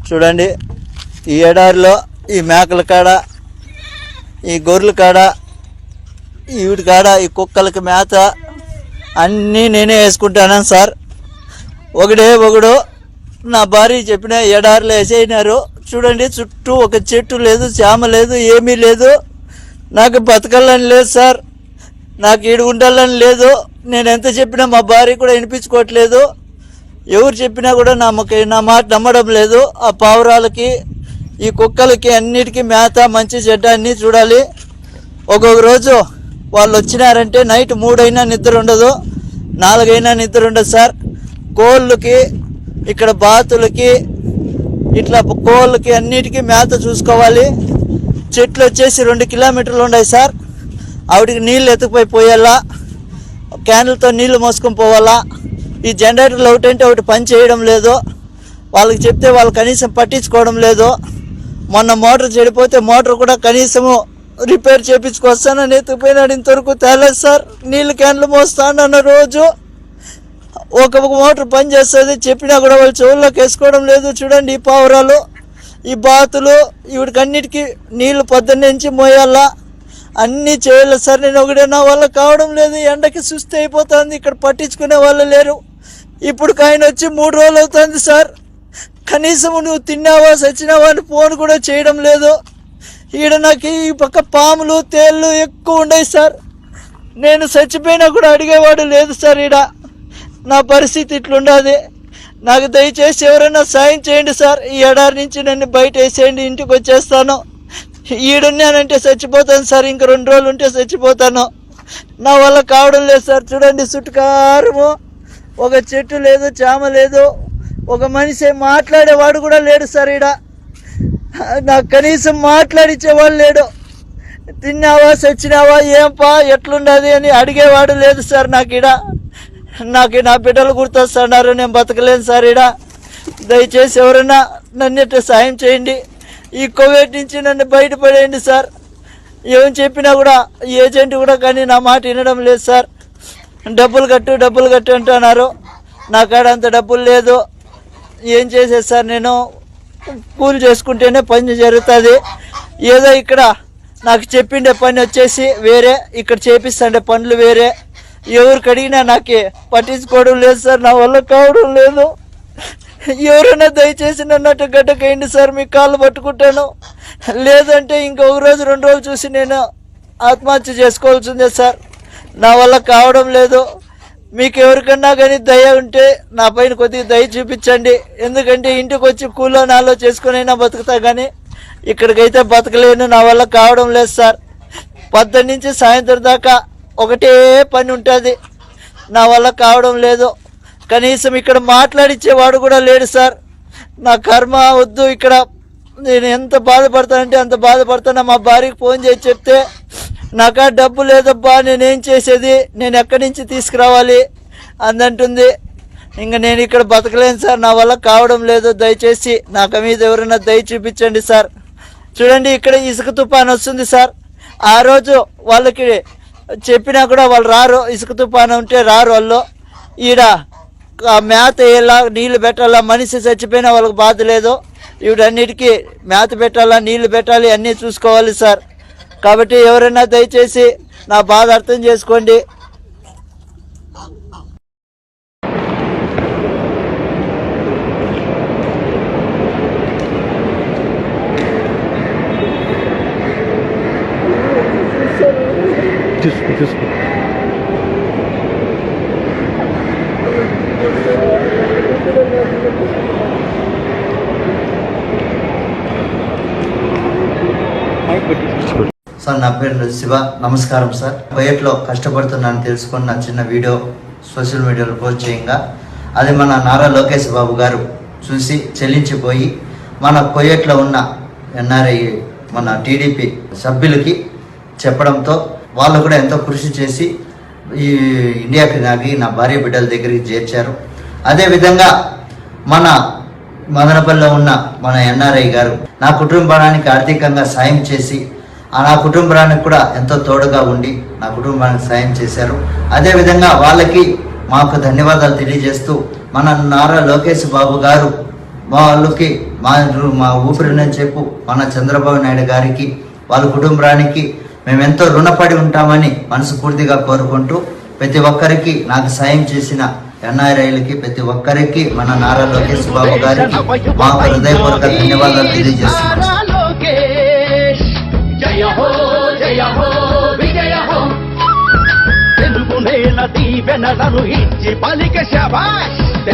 చూడండి ఈ ఎడారిలో ఈ మేకల కాడ, ఈ గొర్రెల కాడ, వీటి కాడ ఈ కుక్కలకి మేత అన్నీ నేనే వేసుకుంటాను సార్. ఒకడు నా భార్య చెప్పిన ఎడారిలో వేసేయినారు. చూడండి చుట్టూ ఒక చెట్టు లేదు, చేమ లేదు, ఏమీ లేదు. నాకు బతకాలని లేదు సార్, నాకు ఈడు ఉండాలని లేదు. నేను ఎంత చెప్పినా మా భార్య కూడా వినిపించుకోవట్లేదు. ఎవరు చెప్పినా కూడా నా మాట నమ్మడం లేదు. ఆ పావురాలకి, ఈ కుక్కలకి అన్నిటికీ మేత, మంచి చెడ్డ అన్నీ చూడాలి. ఒక్కొక్క రోజు వాళ్ళు వచ్చినారంటే నైట్ 3 అయినా నిద్ర ఉండదు, 4 అయినా నిద్ర ఉండదు సార్. కోళ్ళకి, ఇక్కడ బాతులకి, ఇట్లా కోళ్ళకి అన్నిటికీ మేత చూసుకోవాలి. చెట్లు వచ్చేసి 2 కిలోమీటర్లు ఉన్నాయి సార్. ఆవిడికి నీళ్ళు ఎత్తుకుపోయి పోయాలా, క్యాన్లతో నీళ్లు మోసుకొని పోవాలా. ఈ జనరేటర్లు ఒకటంటే ఒకటి పని చేయడం లేదు. వాళ్ళకి చెప్తే వాళ్ళు కనీసం పట్టించుకోవడం లేదు. మొన్న మోటార్ చెడిపోతే మోటార్ కూడా కనీసము రిపేర్ చేయించుకొస్తానని ఎత్తుకుపోయినాడు. ఇంతవరకు తేలేదు సార్. నీళ్ళు క్యాన్లు మోస్తానన్న రోజు ఒక మోటార్ పని చేస్తుంది, చెప్పినా కూడా వాళ్ళు చెవుల్లోకి వేసుకోవడం లేదు. చూడండి ఈ పావురాలు, ఈ బాతులు, వీటికన్నిటికీ నీళ్లు పొద్దున్నుంచి మోయాలా, అన్నీ చేయాలి సార్. నేను ఒకటే నా వల్ల కావడం లేదు. ఎండకి సుస్థి అయిపోతుంది. ఇక్కడ పట్టించుకునే వాళ్ళు లేరు. ఇప్పుడు ఆయన వచ్చి 3 రోజులు అవుతుంది సార్. కనీసం నువ్వు తిన్నావా చచ్చినావా అని ఫోన్ కూడా చేయడం లేదు. ఈడ నాకు ఈ పక్క పాములు, తేళ్ళు ఎక్కువ ఉన్నాయి సార్. నేను చచ్చిపోయినా కూడా అడిగేవాడు లేదు సార్. ఈడ నా పరిస్థితి ఇట్లుండదు. నాకు దయచేసి ఎవరైనా సాయం చేయండి సార్. ఈ ఎడారి నుంచి నన్ను బయట వేసేయండి, ఇంటికి వచ్చేస్తాను. ఈడున్నానంటే చచ్చిపోతాను సార్. ఇంక 2 రోజులు ఉంటే చచ్చిపోతాను. నా వల్ల కావడం లేదు సార్. చూడండి చుట్టుకారము ఒక చెట్టు లేదు, చేమ లేదు, ఒక మనిషి మాట్లాడేవాడు కూడా లేడు సార్. ఈడ నాకు కనీసం మాట్లాడించేవాడు లేడు. తిన్నావా చచ్చినావా ఏంపా ఎట్లున్నది అని అడిగేవాడు లేదు సార్. నాకు నా బిడ్డలు గుర్తొస్తున్నారు. నేను బతకలేను సార్. ఈడ దయచేసి ఎవరైనా నన్ను సాయం చేయండి. ఈ కోవిడ్ నుంచి నన్ను బయటపడేయండి సార్. ఏం చెప్పినా కూడా ఏజెంట్ కూడా కానీ నా మాట వినడం లేదు సార్. డబ్బులు కట్టు అంటున్నారు. నా కాడ అంత డబ్బులు లేదు. ఏం చేసేది సార్? నేను కూలి చేసుకుంటేనే పని జరుగుతుంది. ఏదో ఇక్కడ నాకు చెప్పిండే పని వచ్చేసి వేరే, ఇక్కడ చేపిస్తుండే పనులు వేరే. ఎవరికి అడిగినా నాకు పట్టించుకోవడం లేదు సార్. నా వల్ల కావడం లేదు. ఎవరైనా దయచేసి నన్ను గడ్డకేయండి సార్. మీ కాళ్ళు పట్టుకుంటాను. లేదంటే ఇంకొక రోజు 2 రోజులు చూసి నేను ఆత్మహత్య చేసుకోవాల్సిందే సార్. నా వల్ల కావడం లేదు. మీకు ఎవరికన్నా కానీ దయ ఉంటే నా పైన కొద్దిగా దయ చూపించండి. ఎందుకంటే ఇంటికి వచ్చి కూలో నాలో చేసుకునైనా బతుకుతా, కానీ ఇక్కడికైతే బతకలేను. నా వల్ల కావడం లేదు సార్. 10 నుంచి సాయంత్రం దాకా ఒకటే పని ఉంటుంది. నా వల్ల కావడం లేదు. కనీసం ఇక్కడ మాట్లాడించేవాడు కూడా లేడు సార్. నా కర్మ వద్దు. ఇక్కడ నేను ఎంత బాధపడతానంటే అంత బాధపడతాను. మా భార్యకి ఫోన్ చేసి చెప్తే నాకా డబ్బు లేదబ్బా, నేనేం చేసేది, నేను ఎక్కడి నుంచి తీసుకురావాలి అందంటుంది. ఇంకా నేను ఇక్కడ బతకలేను సార్. నా వల్ల కావడం లేదు. దయచేసి నాకు మీద ఎవరైనా దయ చూపించండి సార్. చూడండి ఇక్కడ ఇసుక తుఫాను వస్తుంది సార్. ఆ రోజు వాళ్ళకి చెప్పినా కూడా వాళ్ళు రారు. ఇసుక తుఫాను ఉంటే రారు వాళ్ళు. ఈడ మేత వేయాలా, నీళ్లు పెట్టాలా. మనిషి చచ్చిపోయినా వాళ్ళకి బాధ లేదు. వీటన్నిటికీ మేత పెట్టాలా, నీళ్లు పెట్టాలి, అన్నీ చూసుకోవాలి సార్. కాబట్టి ఎవరైనా దయచేసి నా బాధ అర్థం చేసుకోండి. సార్ నా పేరు శివ. నమస్కారం సార్. కువైట్లో కష్టపడుతున్నాను తెలుసుకొని నా చిన్న వీడియో సోషల్ మీడియాలో పోస్ట్ చేయంగా అది మన నారా లోకేష్ బాబు గారు చూసి చెల్లించిపోయి మన కువైట్లో ఉన్న ఎన్ఆర్ఐ మన టీడీపీ సభ్యులకి చెప్పడంతో వాళ్ళు కూడా ఎంతో కృషి చేసి ఈ ఇండియాకి నాకి నా భార్య బిడ్డల దగ్గరికి చేర్చారు. అదేవిధంగా మన మదనపల్లిలో ఉన్న మన ఎన్ఆర్ఐ గారు నా కుటుంబానికి ఆర్థికంగా సాయం చేసి నా కుటుంబానికి కూడా ఎంతో తోడుగా ఉండి నా కుటుంబానికి సాయం చేశారు. అదేవిధంగా వాళ్ళకి మాకు ధన్యవాదాలు తెలియజేస్తూ మన నారా లోకేష్ బాబు గారు వాళ్ళకి మా ఊపిరి నుంచి చెప్పు మన చంద్రబాబు నాయుడు గారికి వాళ్ళ కుటుంబానికి మేము ఎంతో రుణపడి ఉంటామని మనస్ఫూర్తిగా కోరుకుంటూ ప్రతి ఒక్కరికి నాకు సాయం చేసిన ఎన్ఆర్ఐలకి ప్రతి ఒక్కరికి మన నారా లోకేష్ బాబు గారికి మా హృదయపూర్వక ధన్యవాదాలు తెలియజేస్తున్నాను. జయ హో జయ హో విజయ హో తెలుగు నేల దీవెనలను ఇచ్చి పలిక శభాష్.